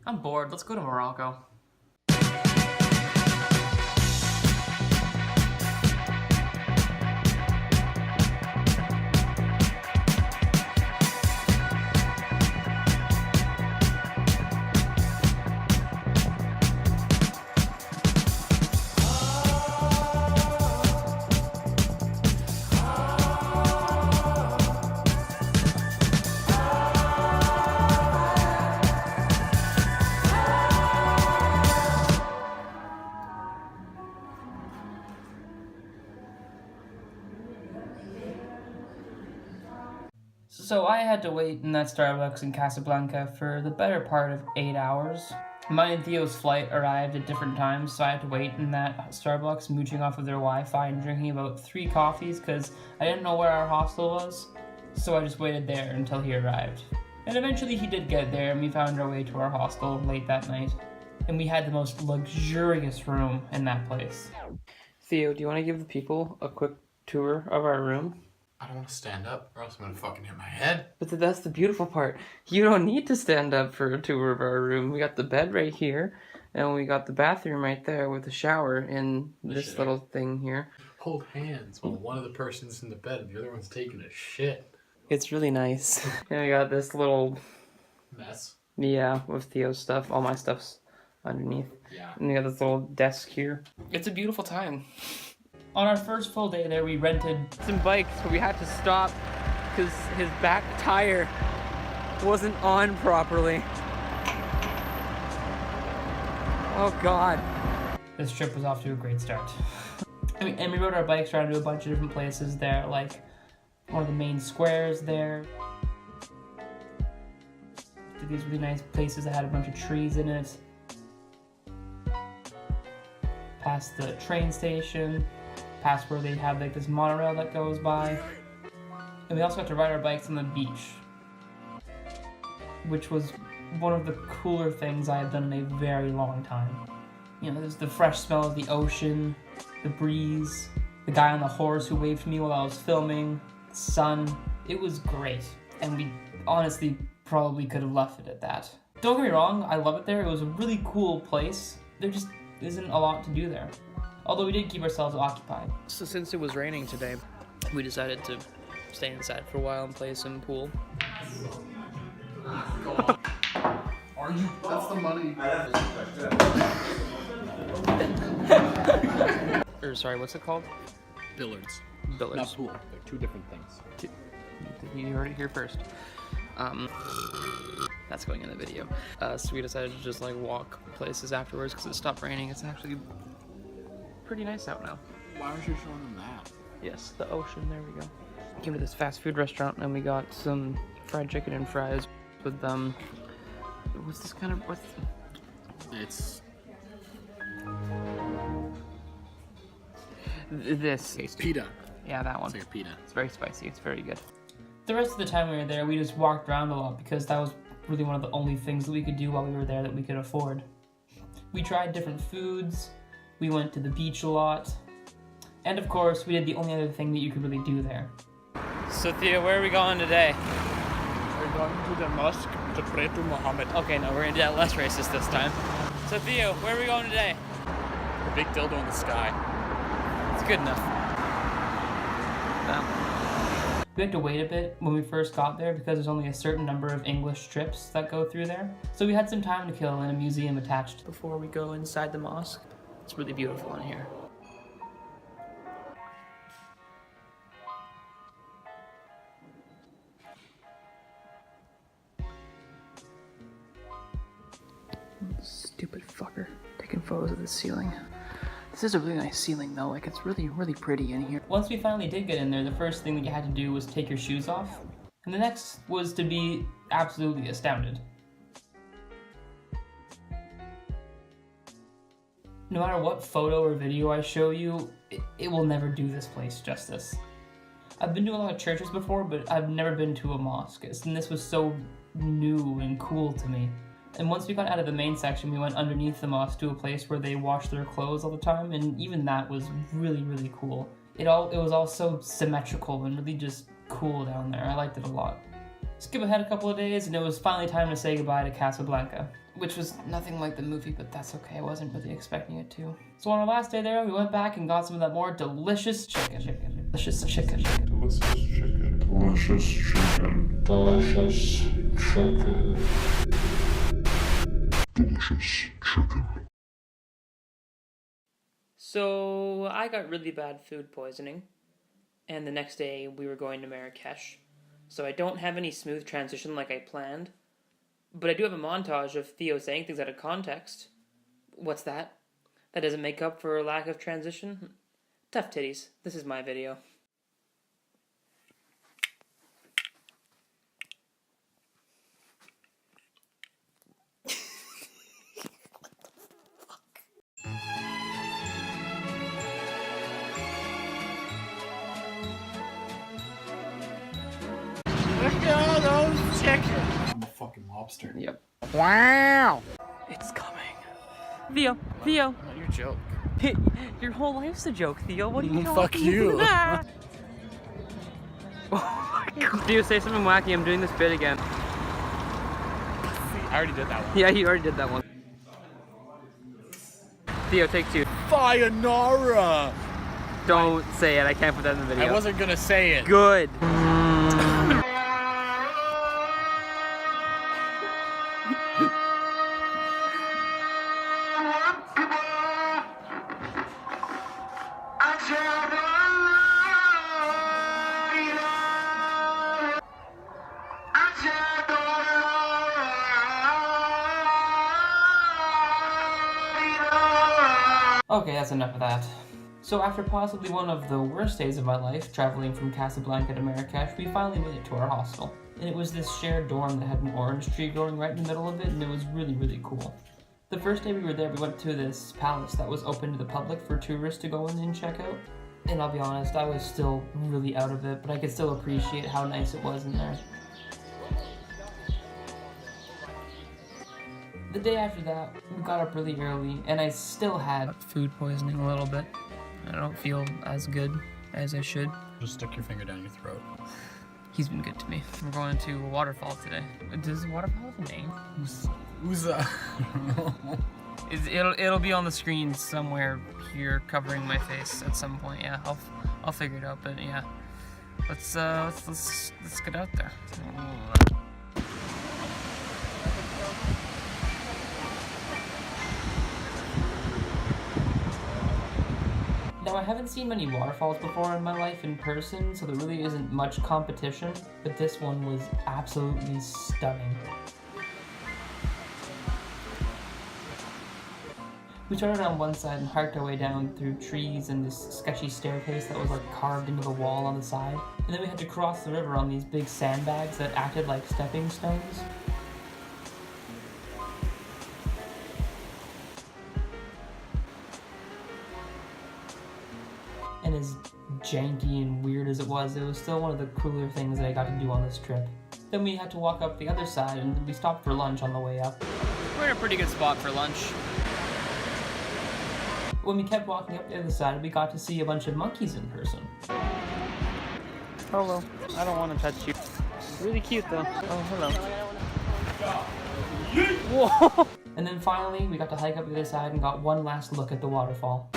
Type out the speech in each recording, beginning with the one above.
I'm bored. Let's go to Morocco. So I had to wait in that Starbucks in Casablanca for the better part of 8 hours. Mine and Theo's flight arrived at different times, so I had to wait in that Starbucks, mooching off of their Wi-Fi and drinking about 3 coffees because I didn't know where our hostel was. So I just waited there until he arrived. And eventually he did get there, and we found our way to our hostel late that night. And we had the most luxurious room in that place. Theo, do you want to give the people a quick tour of our room? I don't want to stand up or else I'm going to fucking hit my head. But that's the beautiful part. You don't need to stand up for a tour of our room. We got the bed right here, and we got the bathroom right there with the shower in this little thing here. Hold hands while one of the person's in the bed and the other one's taking a shit. It's really nice. And we got this little... mess. Yeah, with Theo's stuff. All my stuff's underneath. Yeah. And we got this little desk here. It's a beautiful time. On our first full day there, we rented some bikes, but we had to stop because his back tire wasn't on properly. Oh God. This trip was off to a great start. And we rode our bikes around to a bunch of different places there, like one of the main squares there. These really nice places that had a bunch of trees in it. Past the train station. Past where they have like this monorail that goes by. And we also got to ride our bikes on the beach, which was one of the cooler things I have done in a very long time. You know, there's the fresh smell of the ocean, the breeze, the guy on the horse who waved to me while I was filming, the sun. It was great, and we honestly probably could have left it at that. Don't get me wrong, I love it there. It was a really cool place. There just isn't a lot to do there. Although we did keep ourselves occupied. So since it was raining today, we decided to stay inside for a while and play some pool. Are you? That's the money. Or sorry, what's it called? Billards. Billards. Not pool. They're two different things. You heard it here first. That's going in the video. So we decided to just like walk places afterwards because it stopped raining. It's actually pretty nice out now. Why was you showing them that? Yes, the ocean, there we go. Came to this fast food restaurant and we got some fried chicken and fries with what's this kind of, It's... this. pita. Yeah, that one. It's like a pita. It's very spicy, it's very good. The rest of the time we were there, we just walked around a lot because that was really one of the only things that we could do while we were there that we could afford. We tried different foods. We went to the beach a lot. And of course, we did the only other thing that you could really do there. So Theo, where are we going today? We're going to the mosque to pray to Muhammad. Okay, no, we're gonna do that less racist this time. So Theo, where are we going today? The big dildo in the sky. It's good enough. We had to wait a bit when we first got there because there's only a certain number of English trips that go through there. So we had some time to kill in a museum attached before we go inside the mosque. It's really beautiful in here. Stupid fucker. Taking photos of the ceiling. This is a really nice ceiling though, like it's really, really pretty in here. Once we finally did get in there, the first thing that you had to do was take your shoes off. And the next was to be absolutely astounded. No matter what photo or video I show you, it will never do this place justice. I've been to a lot of churches before, but I've never been to a mosque, and this was so new and cool to me. And once we got out of the main section, we went underneath the mosque to a place where they wash their clothes all the time, and even that was really, really cool. It was all so symmetrical and really just cool down there. I liked it a lot. Skip ahead a couple of days, and it was finally time to say goodbye to Casablanca. which was nothing like the movie, but that's okay. I wasn't really expecting it to. So on our last day there, we went back and got some of that more delicious chicken. Delicious chicken. Delicious chicken. Delicious chicken. Delicious chicken. Delicious chicken. So I got really bad food poisoning, and the next day we were going to Marrakesh. So I don't have any smooth transition like I planned, but I do have a montage of Theo saying things out of context. What's that? That doesn't make up for a lack of transition? Tough titties. This is my video. Look at all those chickens. I'm a fucking lobster. Yep. Wow. It's coming. Theo. Not your joke. Your whole life's a joke, Theo. What are you talking Fuck you. about? Theo, say something wacky. I'm doing this bit again. I already did that one. Yeah, you already did that one. Theo, take 2. Sayonara. Don't say it. I can't put that in the video. I wasn't gonna say it. Good. Okay, that's enough of that. So after possibly one of the worst days of my life, traveling from Casablanca to Marrakesh, we finally made it to our hostel. And it was this shared dorm that had an orange tree growing right in the middle of it, and it was really, really cool. The first day we were there, we went to this palace that was open to the public for tourists to go in and check out. And I'll be honest, I was still really out of it, but I could still appreciate how nice it was in there. The day after that, we got up really early, and I still had food poisoning a little bit. I don't feel as good as I should. Just stick your finger down your throat. He's been good to me. We're going to a waterfall today. Does the waterfall have a name? Who's that? It'll be on the screen somewhere here, covering my face at some point. Yeah, I'll figure it out. But yeah, let's get out there. Now, I haven't seen many waterfalls before in my life in person, so there really isn't much competition, but this one was absolutely stunning. We started on one side and hiked our way down through trees and this sketchy staircase that was like carved into the wall on the side, and then we had to cross the river on these big sandbags that acted like stepping stones. And as janky and weird as it was still one of the cooler things that I got to do on this trip. Then we had to walk up the other side, and we stopped for lunch on the way up. We're in a pretty good spot for lunch. When we kept walking up the other side, we got to see a bunch of monkeys in person. Hello. I don't want to touch you. Really cute though. Oh, hello. Whoa! And then finally, we got to hike up the other side and got one last look at the waterfall.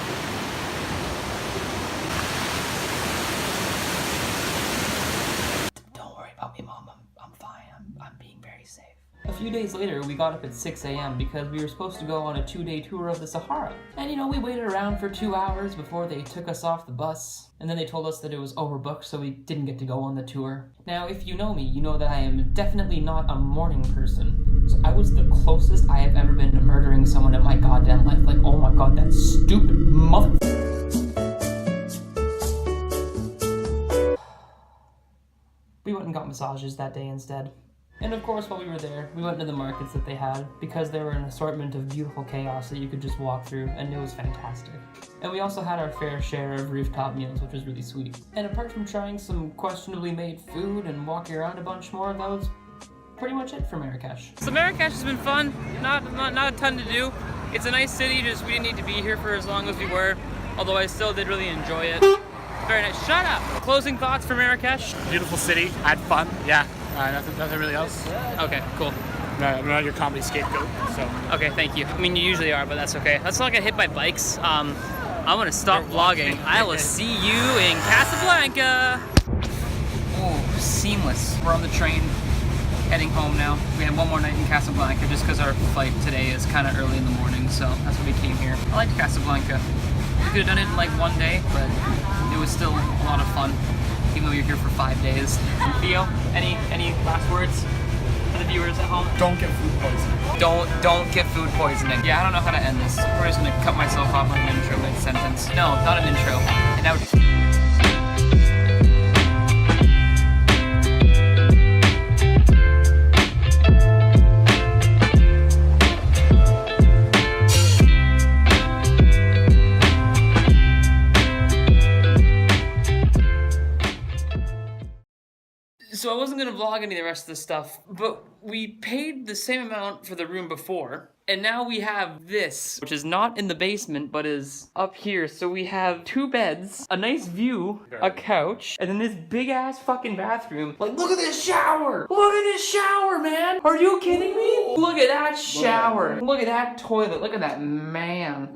I'm fine. I'm being very safe. A few days later, we got up at 6 a.m. because we were supposed to go on a 2-day tour of the Sahara. And you know, we waited around for 2 hours before they took us off the bus. And then they told us that it was overbooked, so we didn't get to go on the tour. Now, if you know me, you know that I am definitely not a morning person. So I was the closest I have ever been to murdering someone in my goddamn life. Like, oh my god, that stupid mother... We went and got massages that day instead. And of course, while we were there, we went to the markets that they had because there were an assortment of beautiful chaos that you could just walk through, and it was fantastic. And we also had our fair share of rooftop meals, which was really sweet. And apart from trying some questionably made food and walking around a bunch more, that was pretty much it for Marrakesh. So Marrakesh has been fun, not a ton to do. It's a nice city, just we didn't need to be here for as long as we were, although I still did really enjoy it. Very nice. Shut up! Closing thoughts for Marrakesh? Beautiful city. Had fun. Yeah. Nothing really else. Okay, cool. I'm not your comedy scapegoat, so. Okay, thank you. I mean, you usually are, but that's okay. Let's not get hit by bikes. I'm gonna stop vlogging. I will see you in Casablanca. Oh, seamless. We're on the train, heading home now. We have one more night in Casablanca just because our flight today is kind of early in the morning, so that's why we came here. I liked Casablanca. We could have done it in like one day, but it was still a lot of fun, even though you're here for 5 days. Theo, any last words for the viewers at home? Don't get food poisoning. Don't get food poisoning. Yeah, I don't know how to end this. I'm just gonna cut myself off with an intro mid-sentence. No, not an intro. An outro. So I wasn't gonna vlog any of the rest of the stuff, but we paid the same amount for the room before, and now we have this, which is not in the basement, but is up here. So we have 2 beds, a nice view, a couch, and then this big ass fucking bathroom. Like, look at this shower! Look at this shower, man! Are you kidding me? Look at that shower! Look at that toilet, look at that man.